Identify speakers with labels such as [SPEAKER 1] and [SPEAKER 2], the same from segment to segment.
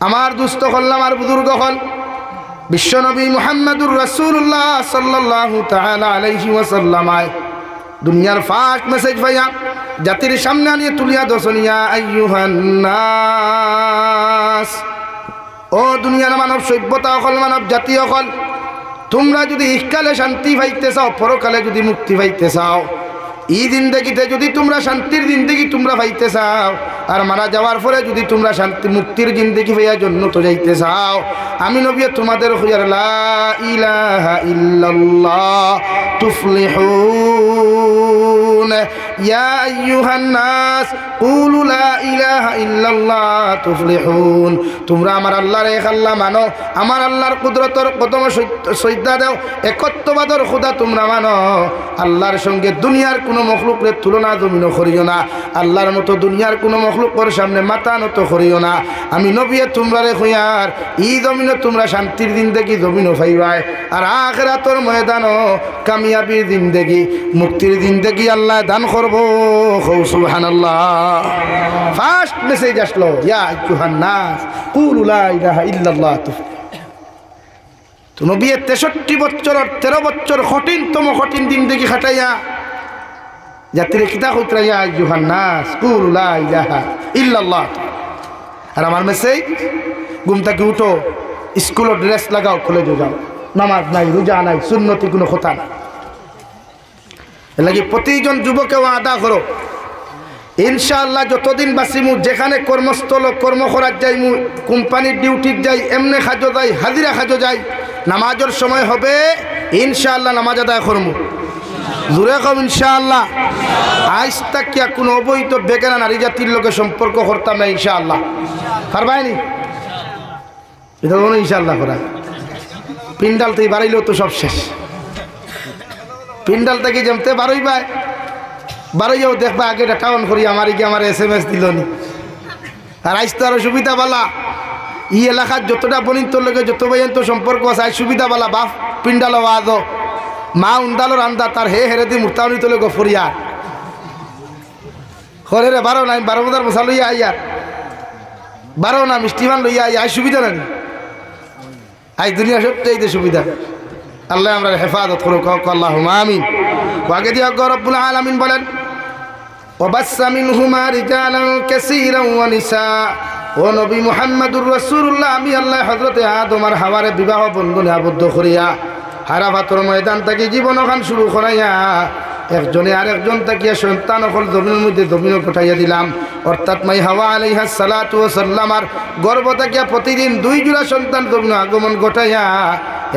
[SPEAKER 1] আমার দুস্থ হল, আমার বুজুর্গ হল, বিশ্বনবী মুহাম্মদুর রাসূলুল্লাহ সাল্লাল্লাহু তাআলা আলাইহি ওয়াসাল্লাম দুনিয়ার ফার্স্ট মেসেজ ভাইয়া জাতির সামনে নিয়ে তুলিয়া দশনিয়া আইয়ুহান নাস, ও দুনিয়ার মানব সভ্যতা হল, মানব জাতি হল, তোমরা যদি ইহকালে শান্তি পাইতে চাও, পরকালে যদি মুক্তি পাইতে চাও, এই জিন্দেগিতে যদি তোমরা শান্তির জিন্দেগি তোমরা পাইতে চাও, আর মারা যাওয়ার পরে যদি তোমরা শান্তি মুক্তির জিন্দেগি পাইয়া জান্নাতে যাইতে চাও, আমি নবী তোমাদের খুঁজার লা ইলাহা ইল্লাল্লাহ তুফলিহুন, ইয়া আইয়ুহান নাস কুলু লা ইলাহা ইল্লাল্লাহ তুফলিহুন। তোমরা আমার আল্লাহর এক আল্লাহ মানো, আমার আল্লাহর কুদরতর কদম সজদা দাও, একত্ববাদর খোদা তোমরা মানো, আল্লাহর সঙ্গে দুনিয়ার কোনো মখলুকের তুলনা জমিনও করিও না, আল্লাহর মতো দুনিয়ার কোনো মখলুকের সামনে মাথা নত করিও না। আমি নবী তোমরা রে খুঁয়ার এই জমিনে তোমরা শান্তির জিন্দেগি জমিনও পাইবাই, আর আখিরাতের ময়দানও কামিয়াবির জিন্দেগি মুক্তির জিন্দেগি আল্লাহ দান করবো। সুবহানাল্লাহ। ফার্স্ট মেসেজ আসলো, ইয়া আইয়ুহান নাস কুলু লা ইলাহা ইল্লাল্লাহ। তো নবী 63 বছর 13 বছর কঠিনতম কঠিন জিন্দেগি খাটাইয়া জাতির কিতা কইতরা, ইয়া আইয়ুহান নাস কুলু লা ইলাহা ইল্লাল্লাহ। আর আমার মেসেজ, ঘুম থেকে উঠো, স্কুলের ড্রেস লাগাও, কলেজে যাও, নামাজ নাই, রোজা নাই, সুন্নতি কোনো কথা না। এর লাগি প্রতিজন যুবকেও আদা করো, ইনশাআল্লাহ যতদিন বাঁচিমু, যেখানে কর্মস্থল কর্ম করার যাইমু, কোম্পানির ডিউটির যাই, এমনি খাজো যাই, হাজিরা খাজো যাই, নামাজের সময় হবে ইনশাআল্লাহ নামাজ আদায় করমু। জোরে কম ইনশাআল্লাহ। আজ তাকিয়া কোনো অবৈধ বেগানা নারী জাতির লোকের সম্পর্ক করতাম না ইনশাআল্লাহ। পারবাইনি এটা বলো ইনশাআল্লাহ করা। পিন্ডাল থেকে বাড়াইলেও তো সব শেষ, পিন্ডাল থেকে জমতে বারোই পায়, বারোইও দেখবা আগে ডাটা অন করি, আমার কি আমার SMS দিল নি। আর আজ তো আরো সুবিধা বালা, ই এলাকার যতটা বনিন্তর লোকে যত পর্যন্ত সম্পর্ক আছে, আজ সুবিধা বালা, বাপ পিন্ডাল আজ মা উন্দালোর আন্দা তার হে হেরে দি মুর্তাউনি তোলে গফরিয়া হরে রে 12 নাই 12 বাজার মশা লইয়া আইয়ার 12 না মিষ্টিমান লইয়া আই, আই সুবিধা নাই, আই দুনিয়া সবচেয়ে সুবিধা। আল্লাহ আমরা হেফাজত করুক, আল্লাহুম্মা আমিন। আগে দিয়ে রব্বুল আলামিন বলেন, ওয়াবাসসা মিনহুমা রিজালান কাসীরান ওয়া নিসা। ও নবী মুহাম্মদুর রাসূলুল্লাহ, আমি আল্লাহ হযরতে আদম আর হাওয়ারে বিবাহ বন্ধনে আবদ্ধ করিয়া হারাফাতর ময়দান থেকে জীবন ওখান শুরু করাইয়া একজনে আরেকজন তাকিয়া সন্তান অকল জমিনের মধ্যে জমিনে পাঠাইয়া দিলাম। অর্থাৎ মাই হাওয়া আলাইহিস সালাতু ওয়াস সালামার গর্ভ তাকিয়া প্রতিদিন 2 জোড়া সন্তান জমিনে আগমন ঘটাইয়া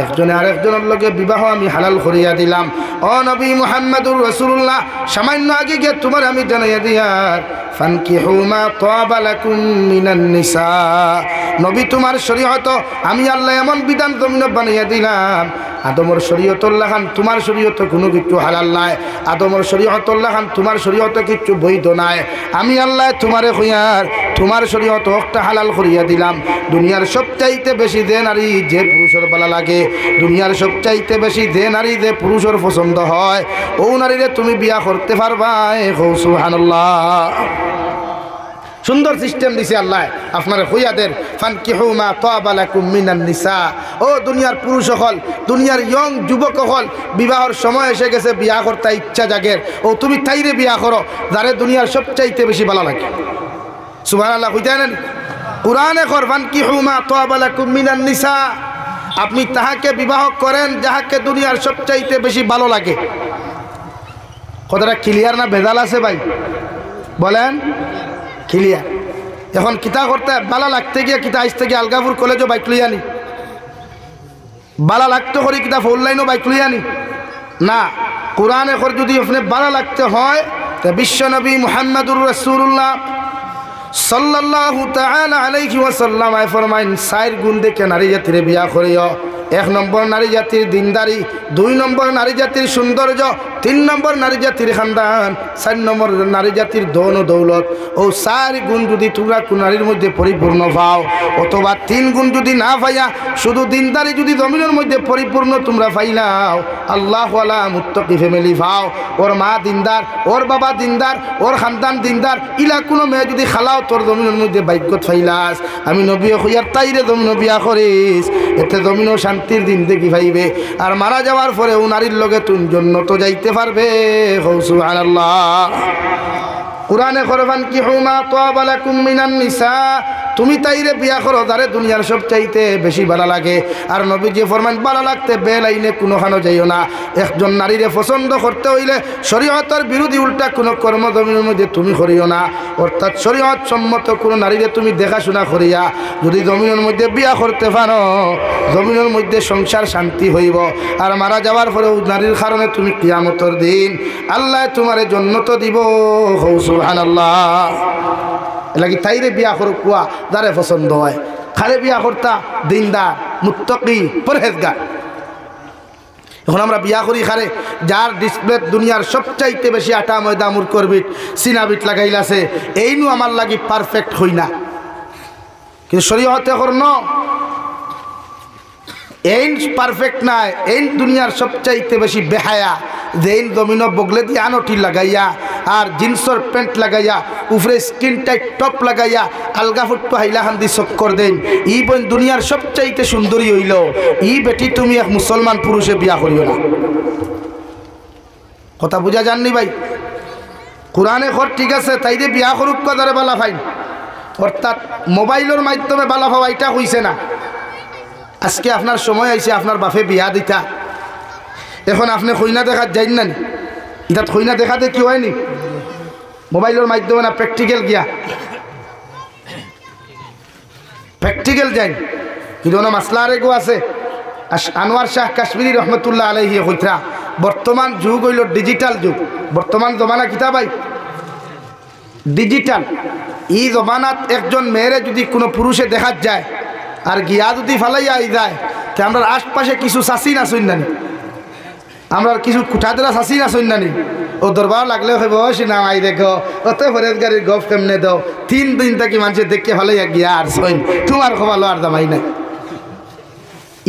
[SPEAKER 1] একজনে আরেকজনের লগে বিবাহ আমি হালাল করিয়া দিলাম। ও নবী মুহাম্মদুর রাসূলুল্লাহ, সামান্য আগে গিয়ে তোমার আমি জানাইয়া দিয়ার ফানকিহু মা তাবা লাকুম মিনান নিসা। নবী তোমার শরীয়ত আমি আল্লাহ এমন বিধান জমিনে বানাইয়া দিলাম, আদমর শরীয়তুল্লাহ খান তোমার শরীয়তে কোনো কিছু হালাল নাই, আদমর শরীয়তুল্লাহ খান তোমার শরীয়তে কিছু বৈধ নাই। আমি আল্লাহ তোমারে খুঁয়ার তোমার শরীয়ত একটা হালাল করিয়া দিলাম। দুনিয়ার সবচাইতে বেশি যে নারী যে পুরুষের ভালো লাগে, দুনিয়ার সবচাইতে বেশি যে নারী যে পুরুষের পছন্দ হয়, ও নারীরে তুমি বিয়া করতে পারবা। সুবহানাল্লাহ। সুন্দর সিস্টেম দিছে আল্লাহ আপনার হইয়াদের, ফানকিহু মা তাবা লাকুম মিনান নিসা। ও দুনিয়ার পুরুষ সকল, দুনিয়ার ইয়ং যুবক সকল, বিবাহর সময় এসে গেছে, বিয়া করতে ইচ্ছা জাগের, ও তুমি তাইরে বিয়া করো যারে দুনিয়ার সবচাইতে বেশি ভালো লাগে। সুবহানাল্লাহ। কইতেন কোরআনে কর ফানকিহু মা তাবা লাকুম মিনান নিসা, আপনি তাহাকে বিবাহ করেন যাহাকে দুনিয়ার সবচাইতে বেশি ভালো লাগে। কথাটা ক্লিয়ার না ভেজাল আছে ভাই? বলেন ক্লিয়ার। এখন কিতা করতে বালা লাগতে গিয়ে কিতা আইস থেকে আলগাপুর কলেজও বাইক লই আনি, বালা লাগতে করি কিতা ফোর লাইনও বাইক লই আনি না। কোরআন এখন যদি আপনি বালা লাগতে হয় তো বিশ্বনবী মুহাম্মদুর রাসূলুল্লাহ সাল্লাল্লাহু তাআলা আলাইহি ওয়াসাল্লাম ফরমাইন 4 গুণ দেখে নারী জাতির বিয়া করিও। 1 নম্বর নারী জাতির দিনদারি, 2 নম্বর নারী জাতির সৌন্দর্য, 3 নম্বর নারী জাতির খানদান, 4 নম্বর নারী জাতির ধন ও দৌলত। ও 4 গুণ যদি তোমরা কোন নারীর মধ্যে পরিপূর্ণ পাও, অথবা 3 গুণ যদি না পাইয়া শুধু দিনদারি যদি জমিনের মধ্যে পরিপূর্ণ তোমরা পাইলাও, আল্লাহওয়ালা মুত্তাকি ফ্যামিলি পাও, ওর মা দিনদার, ওর বাবা দিনদার, ওর খানদান দিনদার, ইলা কোনো মেয়ে যদি খালাও তোর জমিনের মধ্যে বাইকত ফাইলাস, আমি নবী হইয়ার তাইরে জমিন বিয়া করিস, এতে জমিনও শান্তির দিন দেখি পাইবে। আর মারা যাওয়ার পরে ও নারীর লগে তুই জন্য তো যাইতে পারবে। সুবহানাল্লাহ। কুরআনে ফরমান কি হুমা তাওবা লাকুম মিনান নিসা, তুমি তাইরে বিয়া করো যারে দুনিয়ার সব চাইতে বেশি ভালো লাগে। আর নবীজি ফরমান ভালো লাগতে বেলাইনে কোনোখানো যাইও না। একজন নারীরে পছন্দ করতে হইলে শরীয়তের বিরোধী উল্টা কোনো কর্ম জমিনের মধ্যে তুমি করিও না। অর্থাৎ শরীয়ত সম্মত কোনো নারীরে তুমি দেখাশোনা করিয়া যদি জমিনের মধ্যে বিয়া করতে পারো, জমিনের মধ্যে সংসার শান্তি হইব। আর মারা যাওয়ার পরে নারীর কারণে তুমি কিয়ামতের দিন আল্লাহ তোমারে জান্নাত দিব। সুবহানাল্লাহ। লাগি তাইরে বিয়া করো কুয়া যারে পছন্দ হয়, খারে বিয়া করতা দিনদার মুত্তাকি পরহেজগার। এখন আমরা বিয়া করি খারে যার ডিসপ্লে দুনিয়ার সবচাইতে বেশি আটা ময়দা মুরকর বিট সিনাবিট লাগাইলাছে, এইনু আমার লাগি পারফেক্ট হই না। কিন্তু শরীয়তে করন এইন পারফেক্ট নাই, এইন দুনিয়ার সবচাইতে বেশি বেহায়া, যেইন জমিন বগলে দিয়ে আনটি লাগাইয়া আর জিন্সর প্যান্ট লাগাইয়া উপরে স্কিন টাইট টপ লাগাইয়া আলগা ফুটটো হাইলাখান্দি চক্কর দেন, ই বোন দুনিয়ার সবচাইতে সুন্দরী হইল। ই বেটি তুমি এক মুসলমান পুরুষে বিয়া করিও না। কথা বুঝা যাননি ভাই? কোরআনে ঘর ঠিক আছে, তাইরে বিয়া করুক কদারে বালা ফাইন, অর্থাৎ মোবাইলের মাধ্যমে বালা ভাবা এটা হইছে না। আজকে আপনার সময় আইছে আপনার বাপে বিয়া দিতা, এখন আপনি কইনা দেখা যাই না, এটা কইনা দেখাতে কি হয়নি মোবাইলের মাধ্যমে না প্র্যাকটিক্যাল গিয়া প্র্যাকটিক্যাল যাই। কিন্তু মাসলা আরেকও আছে। আনোয়ার শাহ কাশ্মীরি রহমতুল্লাহ আলাইহি কইতরা বর্তমান যুগ হইল ডিজিটাল যুগ। বর্তমান জমানা কিতা ভাই? ডিজিটাল। এই জমানাত একজন মেয়েরে যদি কোনো পুরুষে দেখা যায় আর গিয়া যদি ফালাইয়া যায়, তো আমরা আশপাশে কিছু চাষি না শুন নানি, আমরা কিছু কুঠাদরা চাষি না শুন নানি, ও দরবার লাগলে হইব না আই দেখো অত ফরেজ গাড়ির গপ কেমনে দাও, 3 দিন থাকি মানুষের দেখে ফালাইয়া গিয়া আর সইন তোমার খবর আর দামাই নাই।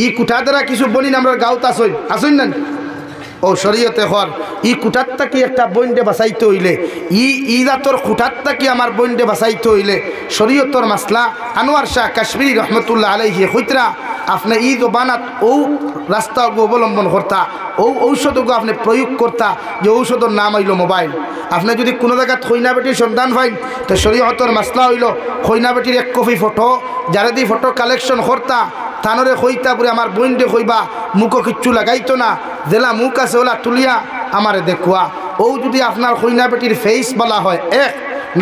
[SPEAKER 1] ই কুঠাদরা কিছু বলি আমরা গাঁত আসইন আসইন নানি। ও শরীয়তে হর ই কুঠারটা কি একটা বইন্ডে বাঁচাইতে হইলে, ই জাতর কুঠারটা কি আমার বইন্ডে বাঁচাইতে হইলে শরীয়তর মাসলা আনোয়ার শাহ কাশ্মীরি রহমতুল্লাহ আলাইহি কইতরা আপনি ই জবানাত ও রাস্তা অবলম্বন করতা, ও ঔষধকে আপনি প্রয়োগ করতা, যে ঔষধের নাম হইল মোবাইল। আপনি যদি কোনো জায়গায় খৈনা বেটির সন্ধান পাইন, তো শরীয়তর মাসলা হইল খৈনা বেটির 1 কপি ফটো যারা দি ফটো কালেকশন করতা থানরে কইতা পরে আমার বইন্ডে কইবা মুখও কিচ্ছু লাগাইতো না, জেলা মুখ আছে ওলা তুলিয়া আমারে দেখুয়া। ও যদি আপনার খৈনা বেটির ফেস বলা হয় 1,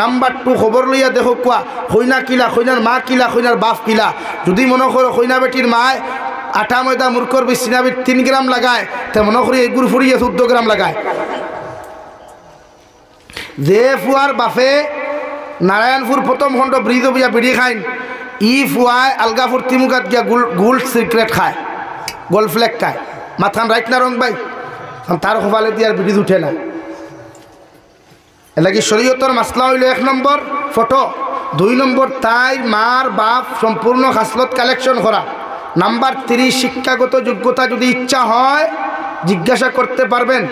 [SPEAKER 1] নাম্বার 2 খবর লইয়া দেখো কুয়া খৈনা কিলা, খৈনার মা কিলা, খৈনার বাপ কিলা। যদি মনে করো খৈনা বেটির মায় আটা ময়দা মুরকর বিছিনাবিট 3 গ্রাম লাগায়, তো মনে করি এই গুড় ফুরিয়ে 14 গ্রাম লাগায়। যে ফুয়ার বাপে নারায়ণপুর প্রথম খণ্ড ব্রিজ বিয়া বিড়ি খাইন, ই ফুয়ায় আলগাপুর তিমুকাত গিয়া গোল্ড সিক্রেট খায়, গোল্ড ফ্লেক খায়। মাথান রাইট না রং ভাই? তার কপালে দিয়ে আর ব্রিজ উঠে না। এলাকি শরীয়তর মাসলা হইল 1 নম্বর ফটো, 2 নম্বর তাই মার বাপ সম্পূর্ণ খাসলত কালেকশন করা, নাম্বার 3 শিক্ষাগত যোগ্যতা যদি ইচ্ছা হয় জিজ্ঞাসা করতে পারবেন,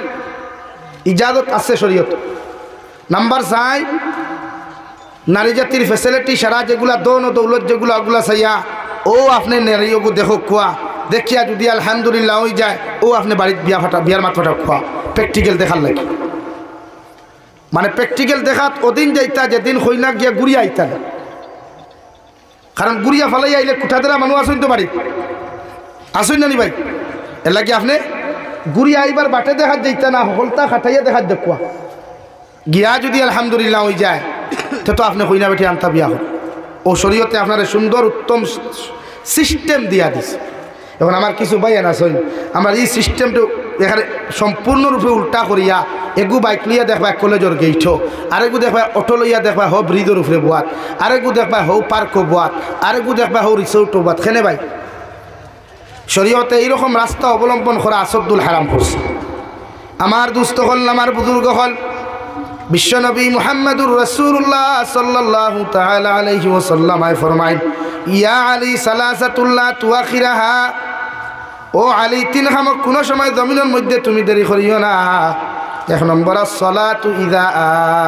[SPEAKER 1] ইজাজত আছে শরীয়ত। নাম্বার 4 নারী জাতির ফ্যাসিলিটি সারা যেগুলা দন ও দৌলত যেগুলো ওগুলা চাইয়া ও আপনি নারীকে দেখো খোয়া, দেখিয়া যদি আলহামদুলিল্লাহ হয়ে যায় ও আপনি বাড়ির বিয়ার মাত ফাটা খোয়া। প্র্যাকটিক্যাল দেখার লাগে, মানে প্র্যাকটিক্যাল দেখাত ওদিন যাইতা যেদিন হইনা গিয়া গুড়িয়া আইতা না, কারণ গুড়িয়া ফালাই আইলে কুঠাদেরা মানুষ আসুন তো বাড়ি আসুন না নি ভাই। এর লাগে আপনি গুড়িয়া আইবার বাটে দেখাত যাইতা না, হলতা খাটাইয়া দেখাত দেখুয়া গিয়া যদি আলহামদুলিল্লাহ হয়ে যায় তো আপনি হইনা বেটি আনতা বিয়া হল। ও শরীয়তে আপনার সুন্দর উত্তম সিস্টেম দিয়া দিছে। এখন আমার কিছু বাইয়ান আছে, আমার এই সিস্টেমটা এখানে সম্পূর্ণরূপে উল্টা করিয়া এগু বাইক লইয়া দেখবা কলেজের গেইঠ, আরেগু দেখবা অটো লইয়া দেখবা হো ব্রিজের উপরে বোয়াত, আরেগু দেখবা হো পার্কও বোয়াত, আরেগু দেখবা হো রিসোর্টও বোয়াত। খেনে ভাই শরীয়তে এইরকম রাস্তা অবলম্বন করা আসদ্দুল হারাম করছে। আমার দুস্থ হল, আমার বুজুর্গ হল, বিশ্বনবী মুহাম্মদুর রাসূলুল্লাহ সাল্লাল্লাহু তাআলা আলাইহি ওয়াসাল্লাম ফরমায়, ইয়া আলী সালাসাতুল্লাহ তুআখিরাহা, ও আলী তিন খামক কোনো সময় জমিনের মধ্যে তুমি দেরি করিও না। এক নম্বর আসসালাতু ইযা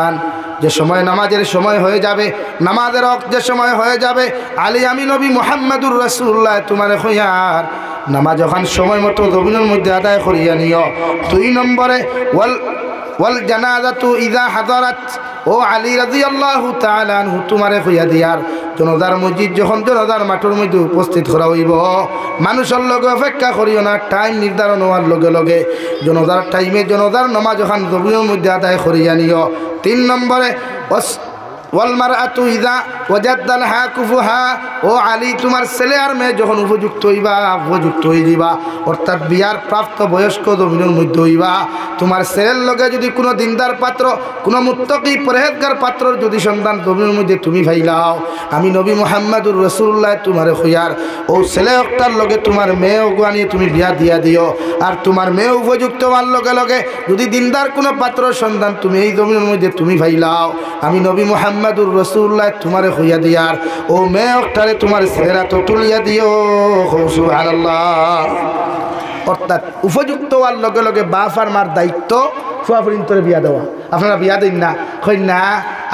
[SPEAKER 1] আন, যে সময় নামাজের সময় হয়ে যাবে, নামাজের ওয়াক্ত যে সময় হয়ে যাবে, আলী আমি নবী মুহাম্মদুর রাসূলুল্লাহ তোমারে কইয়ার নামাজ যখন সময় মতো জমিনের মধ্যে আদায় করিয়া নিও। দুই নম্বরে ওয়াল জানাজাতু ইযা হাদারাত, ও আলী রাদিয়াল্লাহু তাআলা আনহু তোমারে কইয়া দিয়ার জনতার মসজিদ যখন জনতার মাঠের মধ্যে উপস্থিত করা হইব, মানুষের লগে অপেক্ষা করিও না, টাইম নির্ধারণ হওয়ার লগে লগে জনতার টাইমে জনতার নামাজ যখন জমিনের মধ্যে আদায় করিয়া নিও। তিন নম্বরে ওয়াল মারআতু ইযা ওয়াজাদালহা কুফুহা, ও আলী তোমার ছেলে আর মেয়ে যখন উপযুক্ত হইবা, উপযুক্ত হয়ে দিবা, অর্থাৎ বিয়ার প্রাপ্ত বয়স্ক জমিনের মধ্যে হইবা, তোমার ছেলের লগে যদি কোনো দিনদার পাত্র, কোনো মুত্তাকি পরহেজগার পাত্রর যদি সন্তান জমিনের মধ্যে তুমি ভাইলাও, আমি নবী মুহাম্মদুর রাসূলুল্লাহ তোমারে খুঁয়ার ও ছেলে একটার লগে তোমার মেয়ে আনিয়ে তুমি বিয়া দিয়া দিও। আর তোমার মেয়ে উপযুক্ত হওয়ার লগে লগে যদি দিনদার কোনো পাত্রর সন্তান তুমি এই জমিনের মধ্যে তুমি ভাইলাও, আমি নবী মুহাম্মদুর রাসূলুল্লাহ তোমারে খুঁয়া দিয়ার ও মেয়ে একটারে তোমার ছেলেরা তো তুলিয়া দিও। সুবহানাল্লাহ। অর্থাৎ উপযুক্ত হওয়ার লগে লগে বাপ আর মার দায়িত্ব ফুয়াফুরিন তোরে বিয়া দেওয়া। আপনারা বিয়া দিন না, কই না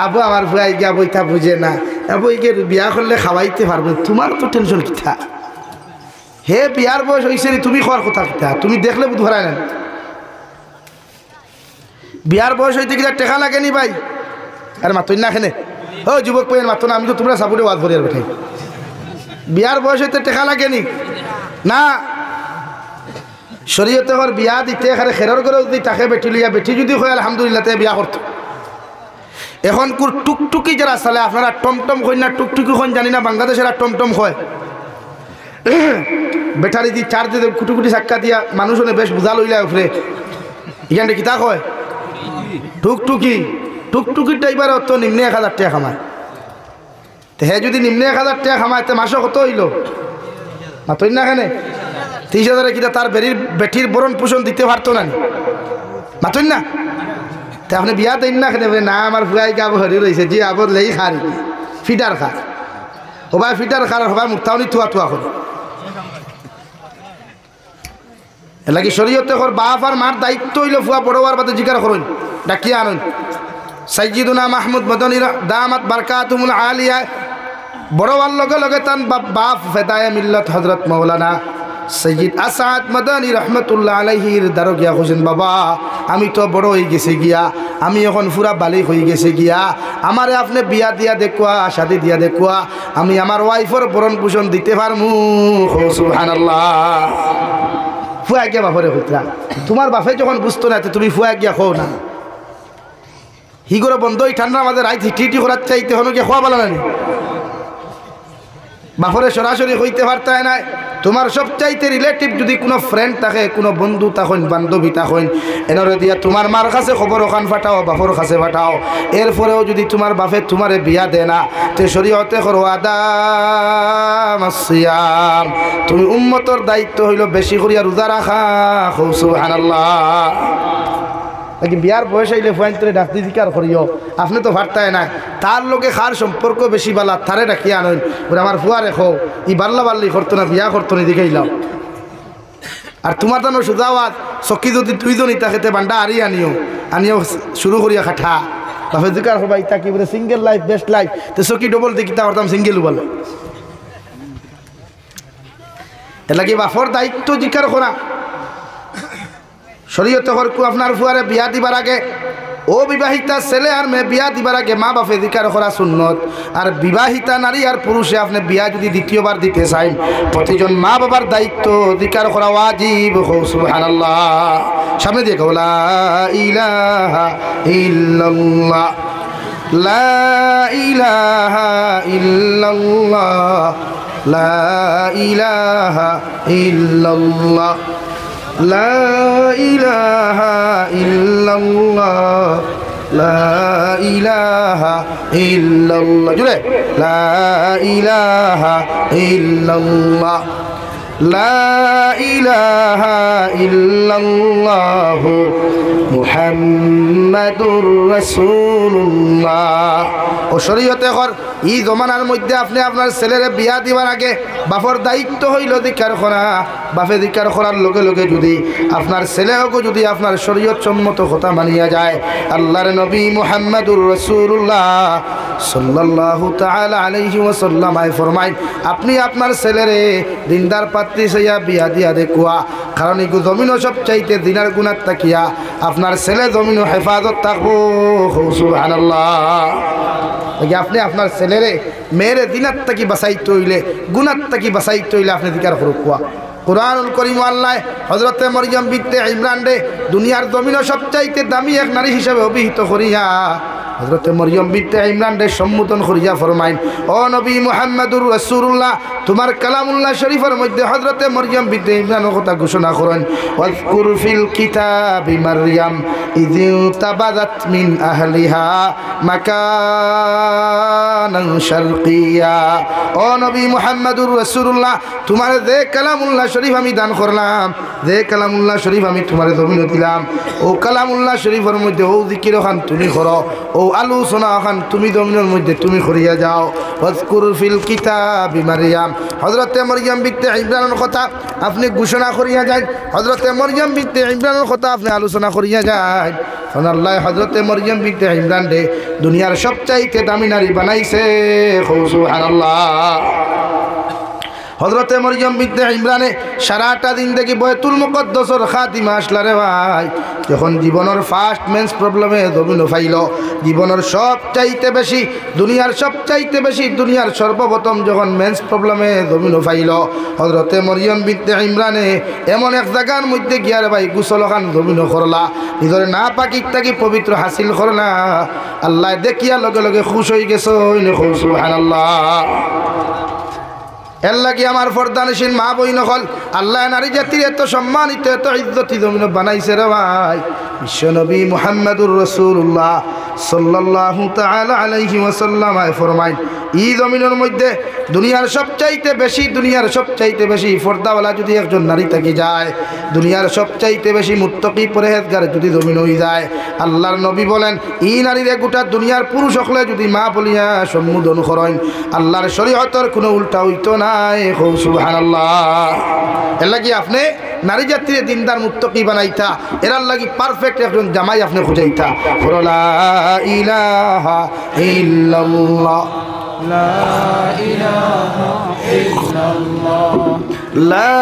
[SPEAKER 1] আবু আমার ফুয়াই গিয়া বইটা বুঝে না, আবু একে বিয়া করলে খাওয়াইতে পারবে, তোমার তো টেনশন কিতা? হে বিয়ার বয়স হয়েছে তুমি খাওয়ার কথা কিতা? তুমি দেখলে বুধ হারায় না। বিয়ার বয়স হইতে কিনা টেকা লাগেনি ভাই? আর মাতই না খেনে ও যুবক পাইয়ের মাতো না, আমি তো তোমরা সাপোর্টে ওয়াজ করি আর বেঠাই। বিয়ার বয়স হইতে টেকা লাগেনি না। শরীয়তে হর বিয়া দিতে এখানে খেরর করে যদি তাকে বেটি লিয়া, বেটি যদি হয় আলহামদুলিল্লাহ তে বিয়া করতো। এখন কোর টুকটুকি যারা চালে, আপনারা টমটম হয় না টুকটুকি হয় জানি না, বাংলাদেশের আর টমটম হয় বেটারি দি চার দিয়ে কুটুকুটি চাক্কা দিয়া মানুষ বেশ বোঝা লইলা উঠে, এখানটা কিতা হয় টুকটুকি। টুকটুকির ড্রাইভার অত নিম্নে 1000 টাকা খামায়, তো হে যদি নিম্নে 1000 টাকা খামায় তো মাসে কত হইল? মাতই না এখানে 30,000 কিনা তার বেটির বরণ পোষণ দিতে পারতো না, মাতই না। তো আপনি বিয়া দেন না খেতে না, আমার ফুয়াই গাব হরি রয়েছে যে আবর লেই খারি ফিটার খা, সবাই ফিটার খার, সবাই মুক্তাউনি থুয়া থুয়া করে। এলাকি শরীয়তে কর বাপ আর মার দায়িত্ব হইল ফুয়া বড় হওয়ার বাদে জিজ্ঞাসা করুন, ডাকিয়া আনুন। সাইয়্যিদুনা মাহমুদ মদনী দামাত বারকাতুহুল আলিয়া বড় হওয়ার লগে লগে তান বাপ ফেদায়ে মিল্লত হযরত মাওলানা সৈয়দ আসাদ মদনী রহমতুল্লাহ আলাইহির দ্বারা গিয়া হোসেন, বাবা আমি তো বড় হয়ে গেছে গিয়া, আমি এখন পুরা বালিক হয়ে গেছে গিয়া, আমারে আপনি বিয়া দিয়া দেখুয়া, শাদি দিয়া দেখুয়া, আমি আমার ওয়াইফের বরণ পোষণ দিতে পারমু। সুবহানাল্লাহ। ফুয়া গিয়া বাপরে হইতরা, তোমার বাপে যখন বুঝতো না তুমি ফুয়া গিয়া খো না, হিগরে বন্ধ এই ঠান্ডার আমাদের রাইত হিটি করার চাইতে হনো গিয়ে খোয়া বলা নানি, বাপরে সরাসরি হইতে পারতে না। তোমার সবচাইতে রিলেটিভ যদি কোনো ফ্রেন্ড থাকে, কোনো বন্ধু থাকেন, বান্ধবী থাকেন, এনরে দিয়া তোমার মার কাছে খবর ওখান ফাটাও, বাপর কাছে ফাটাও। এরপরেও যদি তোমার বাপে তোমারে বিয়া দে না, তো শরীয়তে করো আদাম, তুমি উম্মতর দায়িত্ব হইল বেশি করিয়া রোজা রাখা। সুবহানাল্লাহ। নাকি বিয়ার বয়স হইলে ফুয়াইন্তরে ডাকতে জিকার করিও, আপনি তো ভারতায় না, তার লোকে খার সম্পর্ক বেশি বালা, তারে ডাকিয়া আনইন, বলে আমার ফুয়া রেখো ই বাল্লা বাল্লি করতো না, বিয়া করতো না, দিকেইলাম। আর তোমার তো সুজাওয়াত চকি যদি দুইজনই তাকে বান্ডা আনিও শুরু করিয়া খাঠা বাপে জিকার হবাই তাকে বলে সিঙ্গেল লাইফ বেস্ট লাইফ, তো চকি ডবল দেখি তা করতাম সিঙ্গেল বলে। এটা কি বাপর দায়িত্ব জিকার করা। শরীয়তে হরকু আপনার ফুয়ারে বিয়া দিবার আগে, ও বিবাহিতা ছেলে আর মেয়ে বিয়া দিবার আগে মা বাপে জিকার করা সুন্নত। আর বিবাহিতা নারী আর পুরুষে আপনি বিয়া যদি দ্বিতীয়বার দিতে চান, প্রতিজন মা বাবার দায়িত্ব জিকার করা ওয়াজিব। সুবহানাল্লাহ। সামনে দিয়ে কও লা ইলাহা ইল্লাল্লাহ, লা ইলাহা ইল্লাল্লাহ, লা ইলাহা ইল্লাল্লাহ, লা ইলাহা ইল্লাল্লাহ, লা ইলাহা ইল্লাল্লাহ, জুড়ে লা ইলাহা ইল্লাল্লাহ, লা ইলাহা ইল্লাল্লাহু মুহাম্মাদুর রাসূলুল্লাহ। ও শরীয়তে কর এই জমানার মধ্যে আপনি আপনার ছেলের বিয়া দিবার আগে বাপর দায়িত্ব হইল ধিক্কার করা। বাপে ধিক্কার করার লগে লগে যদি আপনার ছেলেকে যদি আপনার শরীয়ত সম্মত কথা মানিয়া যায়, আল্লাহর নবী মুহাম্মাদুর রাসূলুল্লাহ সাল্লাল্লাহু তাআলা আলাইহি ওয়াসাল্লাম ফরমায়, আপনি আপনার ছেলেরে দিনদার পাত্রী চাইয়া বিয়া দিয়া দেখুয়া। কারণ এই জমিনও সব চাইতে দিনার গুণার তাকিয়া আপনার ছেলে জমিনও হেফাজত থাকবো। সুবহানাল্লাহ। আপনি আপনার ছেলেরে মেয়েরে দিনার তাকি বাঁচাইতে হইলে, গুণার তাকি বাঁচাইতে হইলে আপনি দিকার করুক। কুরআনুল কারীম আল্লাহ হযরতে মরিয়ম বিনতে ইমরান রে দুনিয়ার জমিনও সবচাইতে দামি এক নারী হিসেবে অভিহিত করিয়া হযরতে মরিয়ম বিনতে ইমরান রে সম্বোধন করিয়া ফরমাইন, ও নবী মুহাম্মদুর রাসূলুল্লাহ, তোমার কালামুল্লাহ শরীফের মধ্যে হযরতে মরিয়ম বিনতে ইমরানের কথা ঘোষণা করেন, ওয়াজকুর ফিল কিতাবি মারইয়াম ইযিন তাবাদাত মিন আহলিহা মাকানান শারকিয়া। ও নবী মুহাম্মদুর রাসূলুল্লাহ, তোমার যে কালামুল্লাহ শরীফ আমি দান করলাম, যে কালামুল্লাহ শরীফ আমি তোমার জমিন দিলাম, ও কালামুল্লাহ শরীফের মধ্যে ও জিকির খান তুমি করো, ও আলোচনা খান তুমি জমিনের মধ্যে তুমি করিয়া যাও। ওয়াজকুর ফিল কিতাবি মারইয়াম, হযরতে মরিয়ম বিনতে ইমরানের কথা আপনি ঘোষণা করিয়া যান, হযরতে মরিয়ম বিনতে ইমরানের কথা আপনি আলোচনা করিয়া যান। আল্লাহ হযরতে মরিয়ম বিনতে ইমরান রে দুনিয়ার সবচাইতে দামি নারী বানাইছে। সুবহানাল্লাহ। হযরতে মরিয়ম বিনতে ইমরানে সারাটা দিন দেখি বয়তুল মুকদ্দাসের খাতিমা আসলা রে ভাই। যখন জীবনের ফার্স্ট মেন্স প্রবলেমে জমিন ফাইল, জীবনের সবচাইতে বেশি দুনিয়ার সবচাইতে বেশি দুনিয়ার সর্বপ্রথম যখন মেন্স প্রবলেমে জমিন ফাইল, হযরতে মরিয়ম বিনতে ইমরানে এমন এক জায়গার মধ্যে গিয়া রে ভাই গোসল খান জমিন করলা, নিজের না পাকিত থাকি পবিত্র হাসিল করলা। আল্লাহ দেখিয়া লগে লগে খুশ হয়ে গেছে। সুবহানাল্লাহ। এর লাগি আমার পর্দানশীল মা বই নকল আল্লাহ নারী জাতির এত সম্মানিত এত ইজ্জতি জমিন বানাইছে রে ভাই। বিশ্বনবী মুহাম্মদুর রাসূলুল্লাহ সাল্লাল্লাহু তাআলা আলাইহি ওয়াসাল্লাম ফরমায়, এই জমিনের মধ্যে দুনিয়ার সবচাইতে বেশি পর্দাওয়ালা যদি একজন নারী থেকে যায়, দুনিয়ার সবচাইতে বেশি মুত্তাকি পরহেজগার যদি জমিন হয়ে যায়, আল্লাহর নবী বলেন এই নারীরে গোটা দুনিয়ার পুরুষ সকলে যদি মা বলিয়া সম্বোধন করেন, আল্লাহর শরীয়তের কোনো উল্টা হইতো নাই। সুবহানাল্লাহ। এর লাগি আপনি নারী জাতির দিনদার মুত্তাকি বানাইতা, এরার লাগি পারফেক্ট একজন জামাই আপনি খুঁজাইতা। লা ইলাহা ইল্লাল্লাহ, লা ইলাহা ইল্লাল্লাহ, লা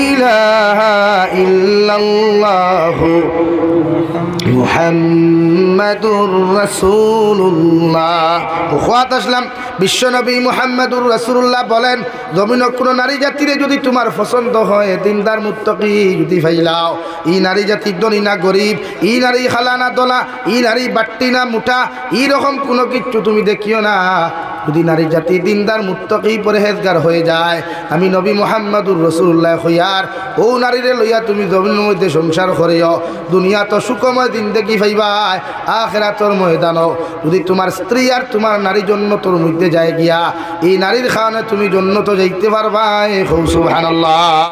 [SPEAKER 1] ইলাহা ইল্লাল্লাহ মুহাম্মাদুর রাসূলুল্লাহ। ওয়াত আসলাম বিশ্বনবী মুহাম্মদুর রাসূলুল্লাহ বলেন, জমিন কোনো নারী জাতিরে যদি তোমার পছন্দ হয়, দিনদার মুত্তাকি যদি ফাইলাও, এই নারী জাতির ধনী না গরিব, এই নারী খালা না দলা, এই নারী বাট্টি না মুঠা, এইরকম কোনো কিচ্ছু তুমি দেখিও না। যদি নারী জাতি দিনদার মুত্তাকি পরহেজগার হয়ে যায়, আমি নবী মুহাম্মদুর রাসূলুল্লাহ হইয়ার ও নারীরে লইয়া তুমি জমিনের মধ্যে সংসার করিও, দুনিয়া তো সুখময় জিন্দেগি পাইবাই, আখিরাতের ময়দানও যদি তোমার স্ত্রী আর তোমার নারী জন্নতের মধ্যে যায় গিয়া, এই নারীর খানে তুমি জন্নত যাইতে পারবাই। সুবহানাল্লাহ।